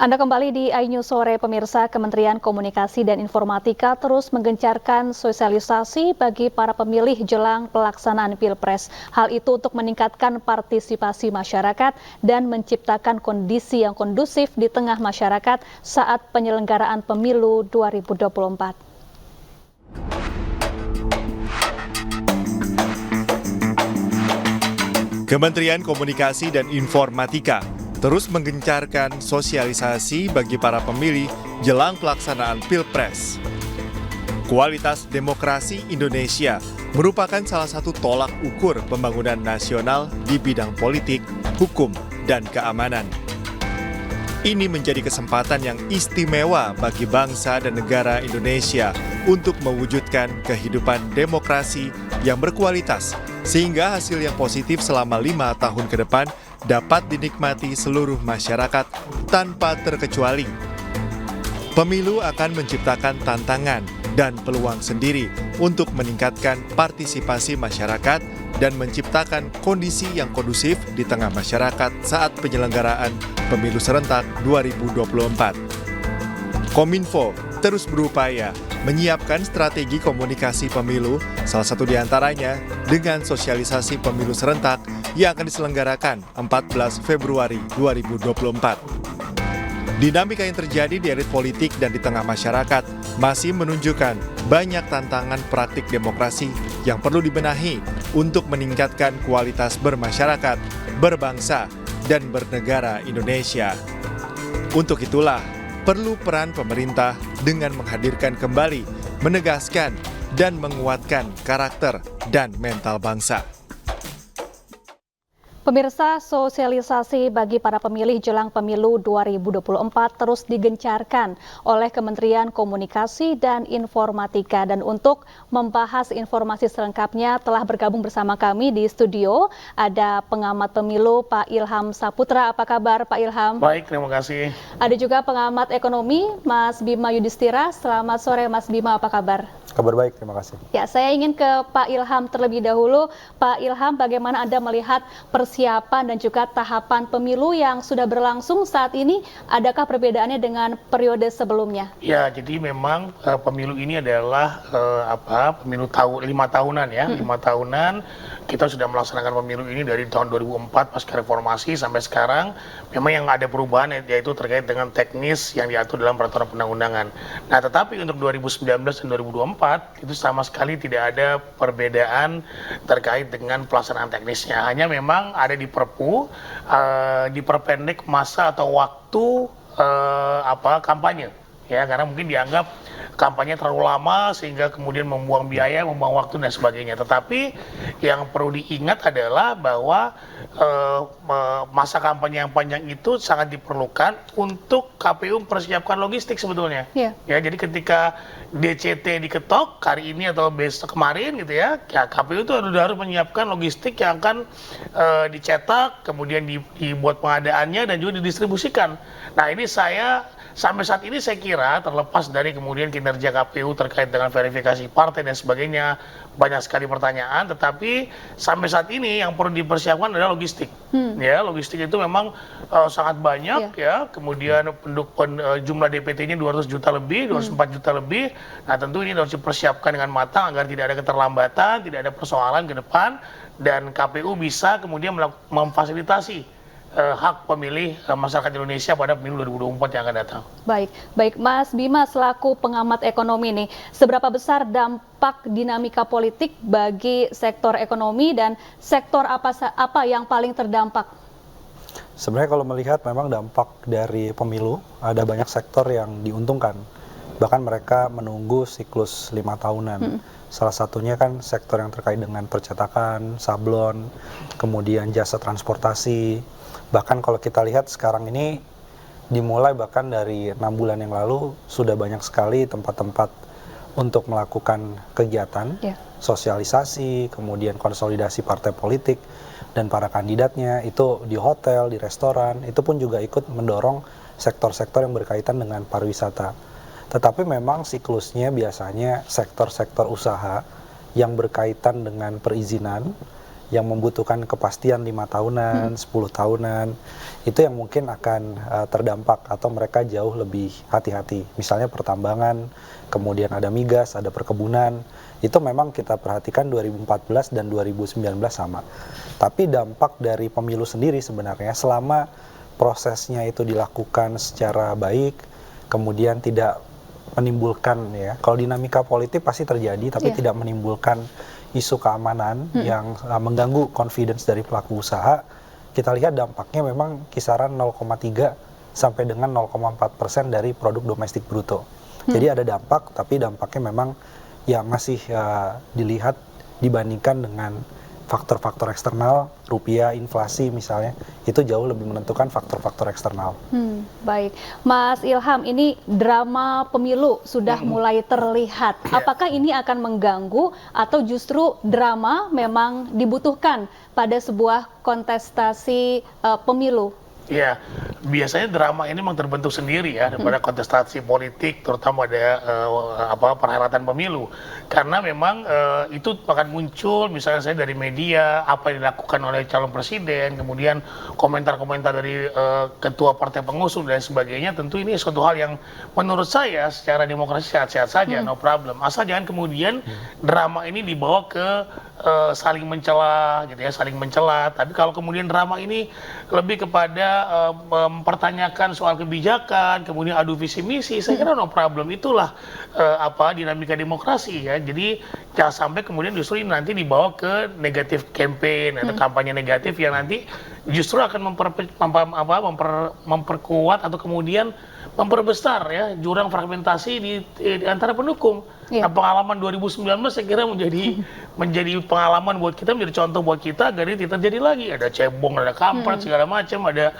Anda kembali di iNews Sore, pemirsa. Kementerian Komunikasi dan Informatika terus menggencarkan sosialisasi bagi para pemilih jelang pelaksanaan Pilpres. Hal itu untuk meningkatkan partisipasi masyarakat dan menciptakan kondisi yang kondusif di tengah masyarakat saat penyelenggaraan pemilu 2024. Kementerian Komunikasi dan Informatika terus menggencarkan sosialisasi bagi para pemilih jelang pelaksanaan Pilpres. Kualitas demokrasi Indonesia merupakan salah satu tolak ukur pembangunan nasional di bidang politik, hukum, dan keamanan. Ini menjadi kesempatan yang istimewa bagi bangsa dan negara Indonesia untuk mewujudkan kehidupan demokrasi yang berkualitas, sehingga hasil yang positif selama 5 tahun ke depan dapat dinikmati seluruh masyarakat tanpa terkecuali. Pemilu akan menciptakan tantangan dan peluang sendiri untuk meningkatkan partisipasi masyarakat dan menciptakan kondisi yang kondusif di tengah masyarakat saat penyelenggaraan pemilu serentak 2024. Kominfo terus berupaya menyiapkan strategi komunikasi pemilu, salah satu diantaranya dengan sosialisasi pemilu serentak yang akan diselenggarakan 14 Februari 2024. Dinamika yang terjadi di elit politik dan di tengah masyarakat masih menunjukkan banyak tantangan praktik demokrasi yang perlu dibenahi untuk meningkatkan kualitas bermasyarakat, berbangsa, dan bernegara Indonesia. Untuk itulah, perlu peran pemerintah dengan menghadirkan kembali, menegaskan, dan menguatkan karakter dan mental bangsa. Pemirsa, sosialisasi bagi para pemilih jelang pemilu 2024 terus digencarkan oleh Kementerian Komunikasi dan Informatika. Dan untuk membahas informasi selengkapnya telah bergabung bersama kami di studio ada pengamat pemilu Pak Ilham Saputra. Apa kabar Pak Ilham? Baik, terima kasih. Ada juga pengamat ekonomi Mas Bima Yudhistira. Selamat sore Mas Bima, apa kabar? Kabar baik, terima kasih. Ya, saya ingin ke Pak Ilham terlebih dahulu. Pak Ilham, bagaimana Anda melihat persiapan dan juga tahapan pemilu yang sudah berlangsung saat ini? Adakah perbedaannya dengan periode sebelumnya? Ya, jadi memang pemilu ini adalah pemilu 5 tahunan ya, 5 tahunan. Kita sudah melaksanakan pemilu ini dari tahun 2004 pasca reformasi sampai sekarang. Memang yang ada perubahan yaitu terkait dengan teknis yang diatur dalam peraturan perundang-undangan. Nah, tetapi untuk 2019 dan 2024 itu sama sekali tidak ada perbedaan terkait dengan pelaksanaan teknisnya. Hanya memang ada di Perpu diperpendek masa atau waktu kampanye. Ya, karena mungkin dianggap kampanye terlalu lama sehingga kemudian membuang biaya, membuang waktu dan sebagainya. Tetapi yang perlu diingat adalah bahwa masa kampanye yang panjang itu sangat diperlukan untuk KPU mempersiapkan logistik sebetulnya. Yeah. Ya, jadi ketika DCT diketok hari ini atau besok kemarin gitu ya, KPU itu harus menyiapkan logistik yang akan dicetak, kemudian dibuat pengadaannya dan juga didistribusikan. Nah, ini sampai saat ini saya kira terlepas dari kemudian kinerja KPU terkait dengan verifikasi partai dan sebagainya, banyak sekali pertanyaan, tetapi sampai saat ini yang perlu dipersiapkan adalah logistik. Ya, logistik itu memang sangat banyak ya. Kemudian jumlah DPT-nya 200 juta lebih, 204 juta lebih. Nah, tentu ini harus dipersiapkan dengan matang agar tidak ada keterlambatan, tidak ada persoalan ke depan, dan KPU bisa kemudian memfasilitasi hak pemilih masyarakat Indonesia pada pemilu 2024 yang akan datang. Baik Mas Bima selaku pengamat ekonomi nih, seberapa besar dampak dinamika politik bagi sektor ekonomi dan sektor apa yang paling terdampak? Sebenarnya kalau melihat memang dampak dari pemilu ada banyak sektor yang diuntungkan. Bahkan mereka menunggu siklus 5 tahunan. Salah satunya kan sektor yang terkait dengan percetakan, sablon, kemudian jasa transportasi. Bahkan kalau kita lihat sekarang ini dimulai bahkan dari 6 bulan yang lalu sudah banyak sekali tempat-tempat untuk melakukan kegiatan, sosialisasi, kemudian konsolidasi partai politik dan para kandidatnya itu di hotel, di restoran, itu pun juga ikut mendorong sektor-sektor yang berkaitan dengan pariwisata. Tetapi memang siklusnya biasanya sektor-sektor usaha yang berkaitan dengan perizinan, yang membutuhkan kepastian 5 tahunan, 10 tahunan, itu yang mungkin akan terdampak atau mereka jauh lebih hati-hati. Misalnya pertambangan, kemudian ada migas, ada perkebunan, itu memang kita perhatikan 2014 dan 2019 sama. Tapi dampak dari pemilu sendiri sebenarnya selama prosesnya itu dilakukan secara baik, kemudian tidak menimbulkan ya, kalau dinamika politik pasti terjadi, tapi tidak menimbulkan isu keamanan yang mengganggu confidence dari pelaku usaha. Kita lihat dampaknya memang kisaran 0,3 sampai dengan 0,4% dari produk domestik bruto. Jadi ada dampak, tapi dampaknya memang ya masih dilihat dibandingkan dengan faktor-faktor eksternal, rupiah, inflasi misalnya, itu jauh lebih menentukan faktor-faktor eksternal. Baik, Mas Ilham, ini drama pemilu sudah mulai terlihat. Apakah ini akan mengganggu atau justru drama memang dibutuhkan pada sebuah kontestasi pemilu? Ya, biasanya drama ini memang terbentuk sendiri ya daripada kontestasi politik, terutama ada perhelatan pemilu. Karena memang itu akan muncul, misalnya saya dari media, apa yang dilakukan oleh calon presiden, kemudian komentar-komentar dari ketua partai pengusung dan sebagainya. Tentu ini suatu hal yang menurut saya secara demokrasi sehat-sehat saja, no problem. Asal jangan kemudian drama ini dibawa ke saling mencela, gitu ya, saling mencela. Tapi kalau kemudian drama ini lebih kepada mempertanyakan soal kebijakan, kemudian adu visi misi, saya kira no problem. Itulah dinamika demokrasi ya. Jadi jangan sampai kemudian justru ini nanti dibawa ke negatif campaign atau kampanye negatif yang nanti justru akan memperkuat atau kemudian memperbesar ya jurang fragmentasi di antara pendukung. Nah, pengalaman 2019 saya kira menjadi pengalaman buat kita, menjadi contoh buat kita agar ini tidak terjadi lagi. Ada cebong, ada kampret, segala macam, ada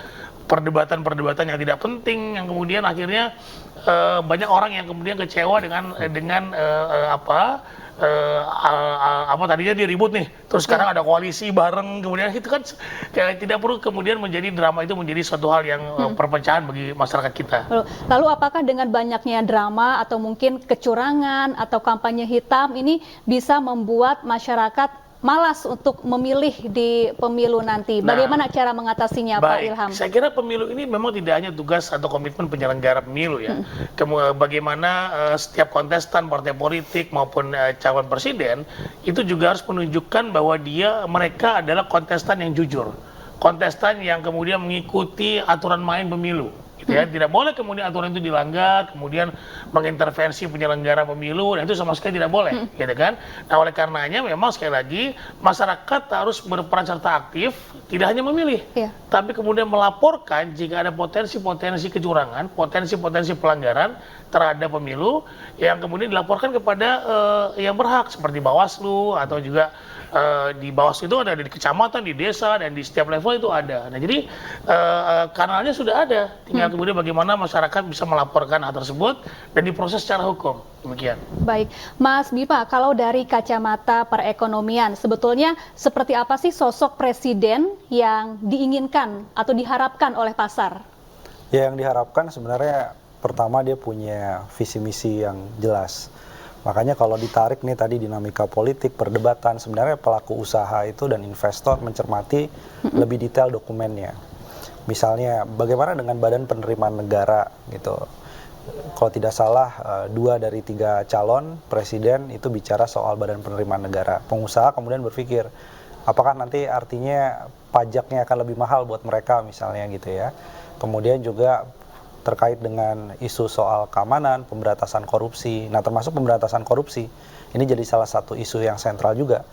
perdebatan-perdebatan yang tidak penting yang kemudian akhirnya banyak orang yang kemudian kecewa dengan tadinya dia ribut nih, terus sekarang ada koalisi bareng, kemudian itu kan tidak perlu kemudian menjadi drama itu menjadi suatu hal yang perpecahan bagi masyarakat kita. Lalu apakah dengan banyaknya drama atau mungkin kecurangan atau kampanye hitam ini bisa membuat masyarakat malas untuk memilih di pemilu nanti? Bagaimana cara mengatasinya, Pak Ilham? Saya kira pemilu ini memang tidak hanya tugas atau komitmen penyelenggara pemilu ya. Bagaimana setiap kontestan partai politik maupun calon presiden itu juga harus menunjukkan bahwa mereka adalah kontestan yang jujur, kontestan yang kemudian mengikuti aturan main pemilu. Ya, tidak boleh kemudian aturan itu dilanggar, kemudian mengintervensi penyelenggara pemilu, dan itu sama sekali tidak boleh, gitu kan? Nah, oleh karenanya memang sekali lagi masyarakat harus berperan serta aktif, tidak hanya memilih, tapi kemudian melaporkan jika ada potensi-potensi kecurangan, potensi-potensi pelanggaran terhadap pemilu yang kemudian dilaporkan kepada yang berhak seperti Bawaslu atau juga di Bawaslu itu ada di kecamatan, di desa, dan di setiap level itu ada. Nah, jadi kanalnya sudah ada, tinggal kemudian bagaimana masyarakat bisa melaporkan hal tersebut dan diproses secara hukum. Demikian. Baik, Mas Bima, kalau dari kacamata perekonomian, sebetulnya seperti apa sih sosok presiden yang diinginkan atau diharapkan oleh pasar? Ya, yang diharapkan sebenarnya pertama dia punya visi misi yang jelas. Makanya kalau ditarik nih tadi dinamika politik, perdebatan, sebenarnya pelaku usaha itu dan investor mencermati lebih detail dokumennya. Misalnya bagaimana dengan badan penerimaan negara gitu. Kalau tidak salah 2 dari 3 calon presiden itu bicara soal badan penerimaan negara. Pengusaha kemudian berpikir apakah nanti artinya pajaknya akan lebih mahal buat mereka misalnya gitu ya. Kemudian juga terkait dengan isu soal keamanan, pemberantasan korupsi. Nah, termasuk pemberantasan korupsi, ini jadi salah satu isu yang sentral juga.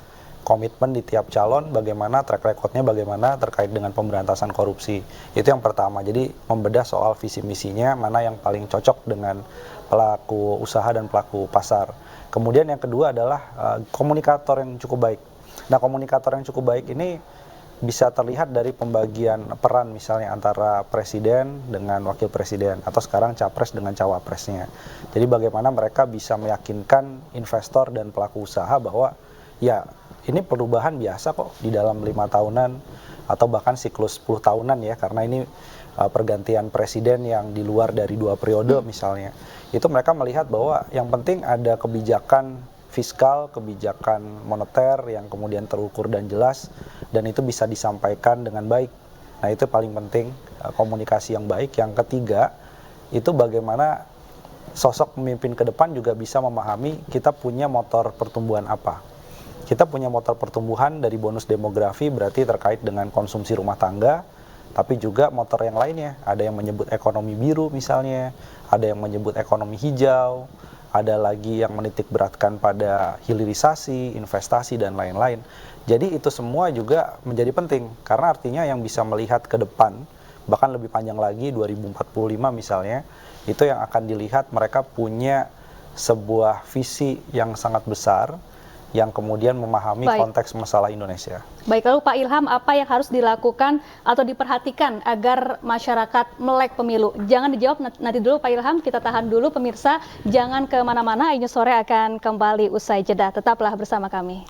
Komitmen di tiap calon, bagaimana track recordnya, bagaimana terkait dengan pemberantasan korupsi. Itu yang pertama, jadi membedah soal visi misinya, mana yang paling cocok dengan pelaku usaha dan pelaku pasar. Kemudian yang kedua adalah komunikator yang cukup baik. Nah, komunikator yang cukup baik ini bisa terlihat dari pembagian peran misalnya antara presiden dengan wakil presiden atau sekarang capres dengan cawapresnya. Jadi bagaimana mereka bisa meyakinkan investor dan pelaku usaha bahwa ya ini perubahan biasa kok di dalam 5 tahunan atau bahkan siklus 10 tahunan ya, karena ini pergantian presiden yang di luar dari 2 periode misalnya. Itu mereka melihat bahwa yang penting ada kebijakan fiskal, kebijakan moneter yang kemudian terukur dan jelas, dan itu bisa disampaikan dengan baik. Nah, itu paling penting, komunikasi yang baik. Yang ketiga, itu bagaimana sosok pemimpin ke depan juga bisa memahami kita punya motor pertumbuhan apa. Kita punya motor pertumbuhan dari bonus demografi, berarti terkait dengan konsumsi rumah tangga, tapi juga motor yang lainnya. Ada yang menyebut ekonomi biru misalnya, ada yang menyebut ekonomi hijau, ada lagi yang menitik beratkan pada hilirisasi, investasi, dan lain-lain. Jadi itu semua juga menjadi penting, karena artinya yang bisa melihat ke depan, bahkan lebih panjang lagi, 2045 misalnya, itu yang akan dilihat mereka punya sebuah visi yang sangat besar, yang kemudian memahami konteks masalah Indonesia. Baik, lalu Pak Ilham, apa yang harus dilakukan atau diperhatikan agar masyarakat melek pemilu? Jangan dijawab nanti dulu Pak Ilham, kita tahan dulu pemirsa, jangan kemana-mana, iNews Sore akan kembali usai jeda, tetaplah bersama kami.